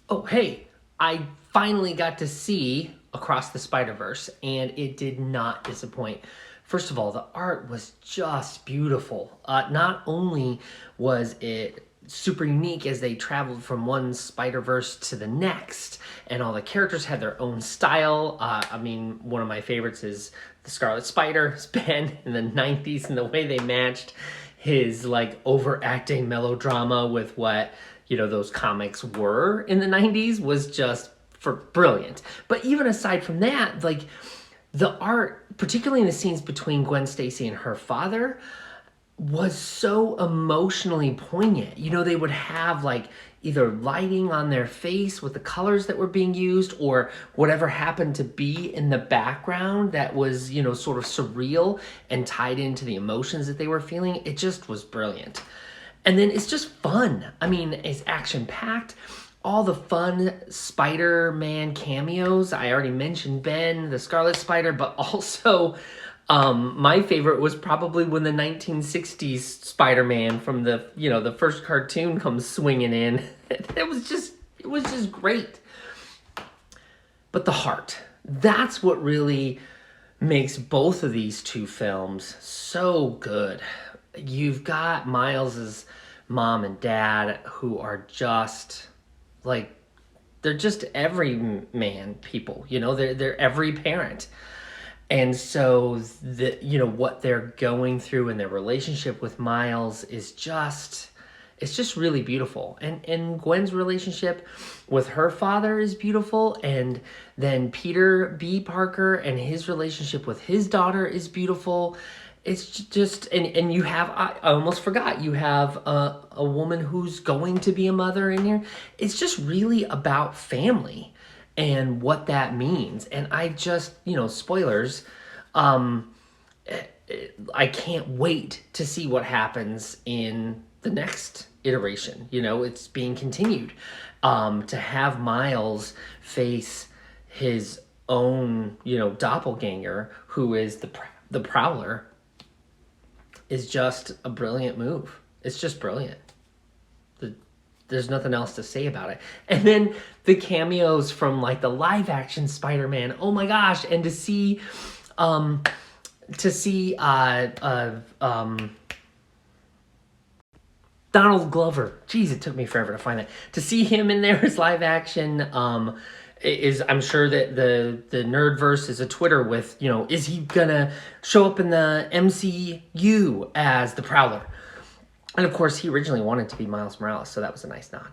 Oh, hey, I finally got to see Across the Spiderverse, and it did not disappoint. First of all, the art was just beautiful. Not only was it super unique as they traveled from one Spider-Verse to the next, and all the characters had their own style. I mean, one of my favorites is the Scarlet Spider, Ben, in the 90s, and the way they matched his like overacting melodrama with what those comics were in the 90s was just for brilliant. But even aside from that, like the art, particularly in the scenes between Gwen Stacy and her father, was so emotionally poignant. They would have like either lighting on their face with the colors that were being used, or whatever happened to be in the background that was, sort of surreal and tied into the emotions that they were feeling. It just was brilliant. And then it's just fun. I mean, it's action packed. All the fun Spider-Man cameos. I already mentioned Ben, the Scarlet Spider, but also my favorite was probably when the 1960s Spider-Man from the first cartoon comes swinging in. It was just great. But the heart, that's what really makes both of these two films so good. You've got Miles's mom and dad who are just like, they're just every man people, they're every parent. And so what they're going through in their relationship with Miles is just, it's just really beautiful. And Gwen's relationship with her father is beautiful, and then Peter B. Parker and his relationship with his daughter is beautiful. It's just, and you have, I almost forgot, you have a woman who's going to be a mother in here. It's just really about family and what that means. And I just, spoilers, I can't wait to see what happens in the next iteration. It's being continued. To have Miles face his own, doppelganger, who is the Prowler, is just a brilliant move. It's just brilliant. There's nothing else to say about it. And then the cameos from like the live action Spider-Man. Oh my gosh! And to see Donald Glover. Jeez, it took me forever to find that. To see him in there as live action, is, I'm sure that the Nerdverse is a Twitter with, is he gonna show up in the MCU as the Prowler? And of course, he originally wanted to be Miles Morales, so that was a nice nod.